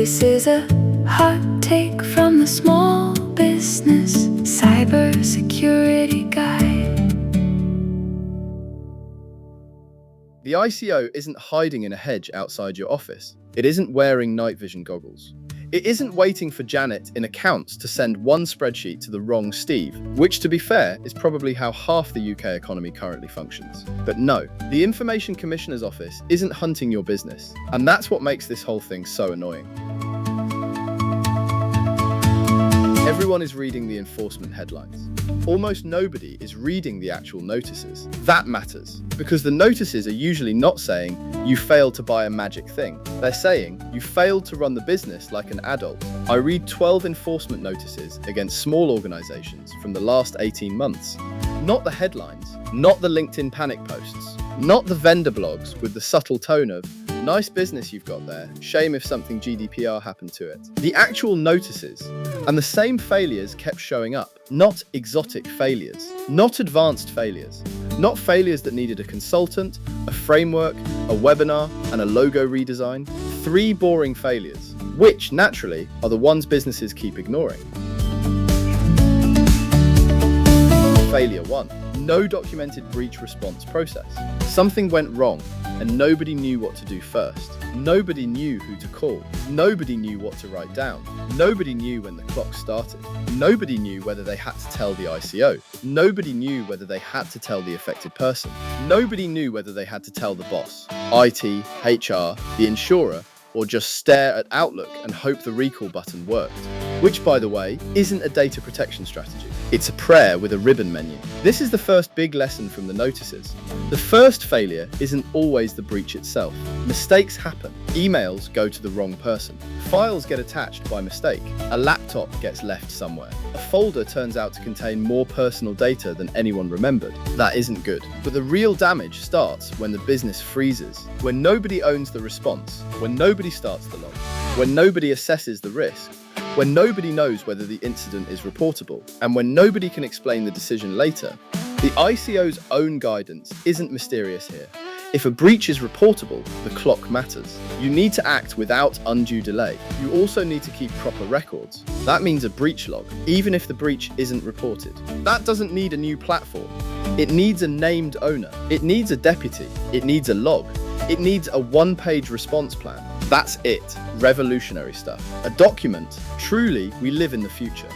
This is a hot take from the Small Business Cybersecurity Guide. The ICO isn't hiding in a hedge outside your office. It isn't wearing night vision goggles. It isn't waiting for Janet in accounts to send one spreadsheet to the wrong Steve, which, to be fair, is probably how half the UK economy currently functions. But no, the Information Commissioner's Office isn't hunting your business, and that's what makes this whole thing so annoying. Everyone is reading the enforcement headlines. Almost nobody is reading the actual notices. That matters, because the notices are usually not saying, you failed to buy a magic thing. They're saying, you failed to run the business like an adult. I read 12 enforcement notices against small organizations from the last 18 months. Not the headlines, not the LinkedIn panic posts, not the vendor blogs with the subtle tone of, nice business you've got there, shame if something GDPR happened to it. The actual notices, and the same failures kept showing up. Not exotic failures, not advanced failures, not failures that needed a consultant, a framework, a webinar, and a logo redesign. 3 boring failures, which naturally are the ones businesses keep ignoring. Failure 1. No documented breach response process. Something went wrong and nobody knew what to do first. Nobody knew who to call. Nobody knew what to write down. Nobody knew when the clock started. Nobody knew whether they had to tell the ICO. Nobody knew whether they had to tell the affected person. Nobody knew whether they had to tell the boss, IT, HR, the insurer, or just stare at Outlook and hope the recall button worked. Which, by the way, isn't a data protection strategy. It's a prayer with a ribbon menu. This is the first big lesson from the notices. The first failure isn't always the breach itself. Mistakes happen. Emails go to the wrong person. Files get attached by mistake. A laptop gets left somewhere. A folder turns out to contain more personal data than anyone remembered. That isn't good. But the real damage starts when the business freezes, when nobody owns the response, when nobody starts the log, when nobody assesses the risk, when nobody knows whether the incident is reportable, and when nobody can explain the decision later. The ICO's own guidance isn't mysterious here. If a breach is reportable, the clock matters. You need to act without undue delay. You also need to keep proper records. That means a breach log, even if the breach isn't reported. That doesn't need a new platform. It needs a named owner. It needs a deputy. It needs a log. It needs a 1-page response plan. That's it. Revolutionary stuff. A document. Truly, we live in the future.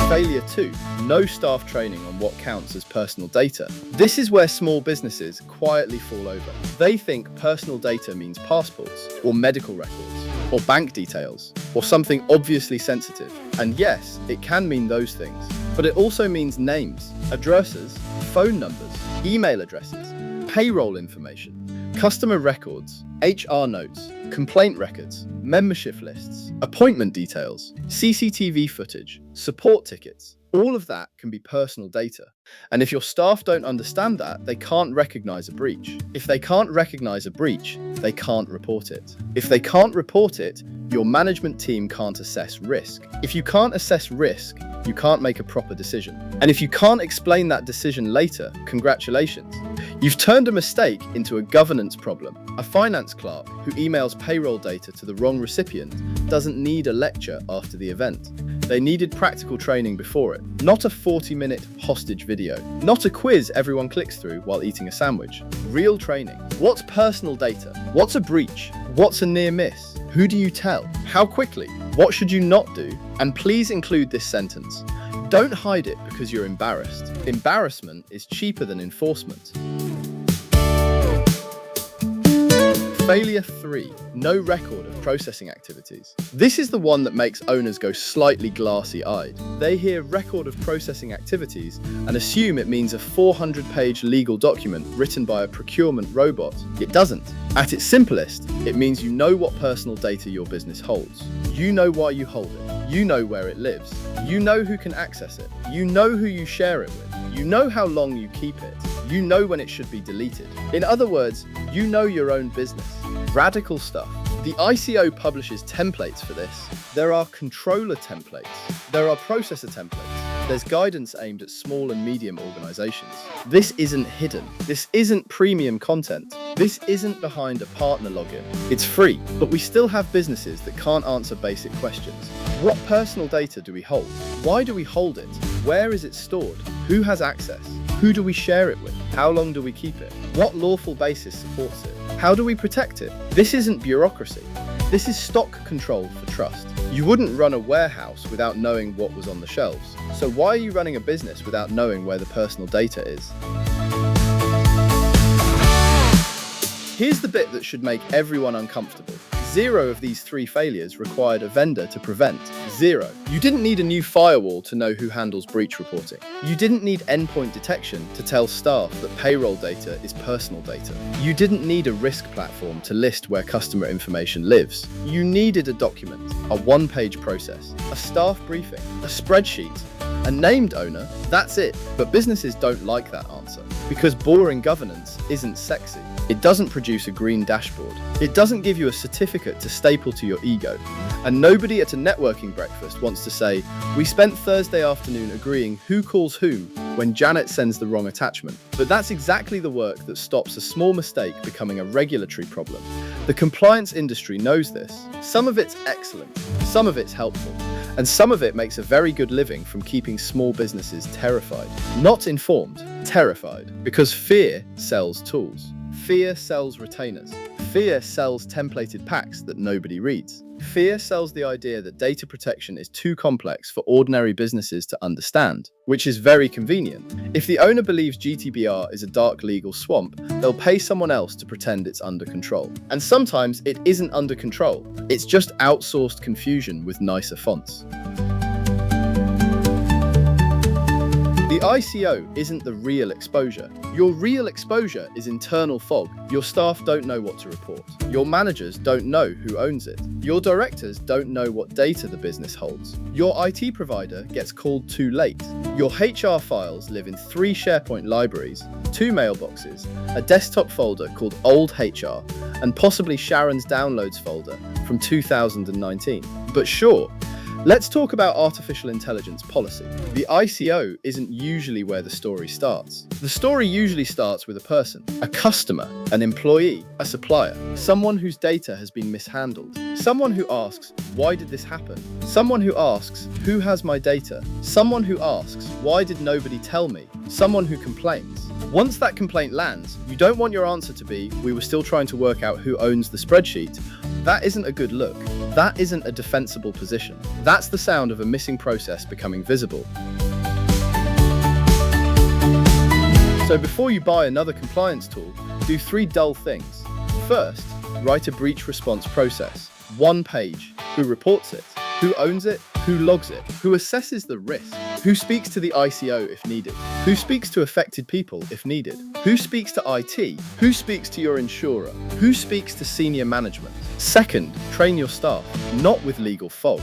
Failure 2. No staff training on what counts as personal data. This is where small businesses quietly fall over. They think personal data means passports, or medical records, or bank details, or something obviously sensitive. And yes, it can mean those things. But it also means names, addresses, phone numbers, email addresses, payroll information, customer records, HR notes, complaint records, membership lists, appointment details, CCTV footage, support tickets. All of that can be personal data. And if your staff don't understand that, they can't recognize a breach. If they can't recognize a breach, they can't report it. If they can't report it, your management team can't assess risk. If you can't assess risk, you can't make a proper decision. And if you can't explain that decision later, congratulations. You've turned a mistake into a governance problem. A finance clerk who emails payroll data to the wrong recipient doesn't need a lecture after the event. They needed practical training before it, not a 40-minute hostage video, not a quiz everyone clicks through while eating a sandwich. Real training. What's personal data? What's a breach? What's a near miss? Who do you tell? How quickly? What should you not do? And please include this sentence. Don't hide it because you're embarrassed. Embarrassment is cheaper than enforcement. Failure 3. No record of processing activities. This is the one that makes owners go slightly glassy-eyed. They hear record of processing activities and assume it means a 400-page legal document written by a procurement robot. It doesn't. At its simplest, it means you know what personal data your business holds. You know why you hold it. You know where it lives. You know who can access it. You know who you share it with. You know how long you keep it. You know when it should be deleted. In other words, you know your own business. Radical stuff. The ICO publishes templates for this. There are controller templates. There are processor templates. There's guidance aimed at small and medium organizations. This isn't hidden. This isn't premium content. This isn't behind a partner login. It's free, but we still have businesses that can't answer basic questions. What personal data do we hold? Why do we hold it? Where is it stored? Who has access? Who do we share it with? How long do we keep it? What lawful basis supports it? How do we protect it? This isn't bureaucracy. This is stock control for trust. You wouldn't run a warehouse without knowing what was on the shelves. So why are you running a business without knowing where the personal data is? Here's the bit that should make everyone uncomfortable. 0 of these 3 failures required a vendor to prevent. 0. You didn't need a new firewall to know who handles breach reporting. You didn't need endpoint detection to tell staff that payroll data is personal data. You didn't need a risk platform to list where customer information lives. You needed a document, a one-page process, a staff briefing, a spreadsheet, a named owner. That's it. But businesses don't like that answer because boring governance isn't sexy. It doesn't produce a green dashboard. It doesn't give you a certificate to staple to your ego. And nobody at a networking breakfast wants to say, "We spent Thursday afternoon agreeing who calls who," when Janet sends the wrong attachment. But that's exactly the work that stops a small mistake becoming a regulatory problem. The compliance industry knows this. Some of it's excellent, some of it's helpful, and some of it makes a very good living from keeping small businesses terrified. Not informed, terrified, because fear sells tools. Fear sells retainers. Fear sells templated packs that nobody reads. Fear sells the idea that data protection is too complex for ordinary businesses to understand, which is very convenient. If the owner believes GDPR is a dark legal swamp, they'll pay someone else to pretend it's under control. And sometimes it isn't under control. It's just outsourced confusion with nicer fonts. The ICO isn't the real exposure. Your real exposure is internal fog. Your staff don't know what to report. Your managers don't know who owns it. Your directors don't know what data the business holds. Your IT provider gets called too late. Your HR files live in 3 SharePoint libraries, 2 mailboxes, a desktop folder called Old HR, and possibly Sharon's Downloads folder from 2019. But sure, let's talk about artificial intelligence policy. The ICO isn't usually where the story starts. The story usually starts with a person, a customer, an employee, a supplier, someone whose data has been mishandled, someone who asks, "Why did this happen?" Someone who asks, "Who has my data?" Someone who asks, "Why did nobody tell me?" Someone who complains. Once that complaint lands, you don't want your answer to be, "We were still trying to work out who owns the spreadsheet." That isn't a good look. That isn't a defensible position. That's the sound of a missing process becoming visible. So before you buy another compliance tool, do 3 dull things. First, write a breach response process. 1 page. Who reports it? Who owns it? Who logs it? Who assesses the risk? Who speaks to the ICO if needed? Who speaks to affected people if needed? Who speaks to IT? Who speaks to your insurer? Who speaks to senior management? Second, train your staff, not with legal fog,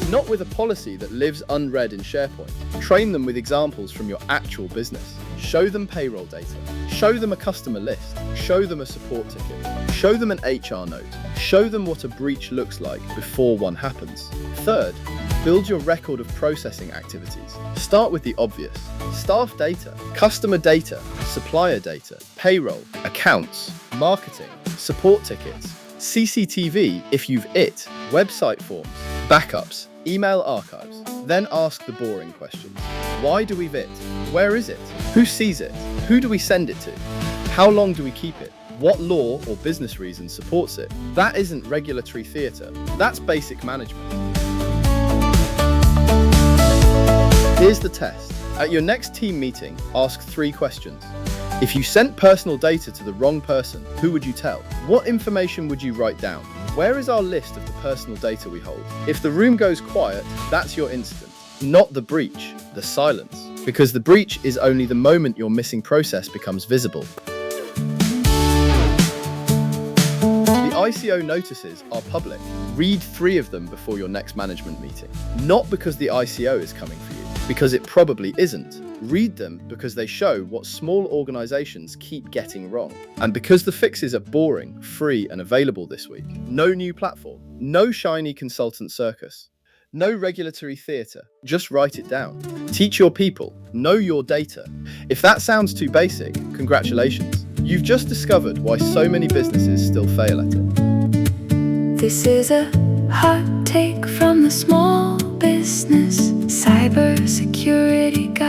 not with a policy that lives unread in SharePoint. Train them with examples from your actual business. Show them payroll data. Show them a customer list. Show them a support ticket. Show them an HR note. Show them what a breach looks like before one happens. Third, build your record of processing activities. Start with the obvious. Staff data, customer data, supplier data, payroll, accounts, marketing, support tickets, CCTV if you've it, website forms, backups, email archives. Then ask the boring questions. Why do we VIT? Where is it? Who sees it? Who do we send it to? How long do we keep it? What law or business reason supports it? That isn't regulatory theatre. That's basic management. Here's the test. At your next team meeting, ask 3 questions. If you sent personal data to the wrong person, who would you tell? What information would you write down? Where is our list of the personal data we hold? If the room goes quiet, that's your incident, not the breach, the silence. Because the breach is only the moment your missing process becomes visible. The ICO notices are public. Read 3 of them before your next management meeting. Not because the ICO is coming for you, because it probably isn't. Read them because they show what small organizations keep getting wrong. And because the fixes are boring, free, and available this week. No new platform, no shiny consultant circus. No regulatory theatre, just write it down. Teach your people, know your data. If that sounds too basic, congratulations. You've just discovered why so many businesses still fail at it. This is a hot take from the small business cybersecurity guy.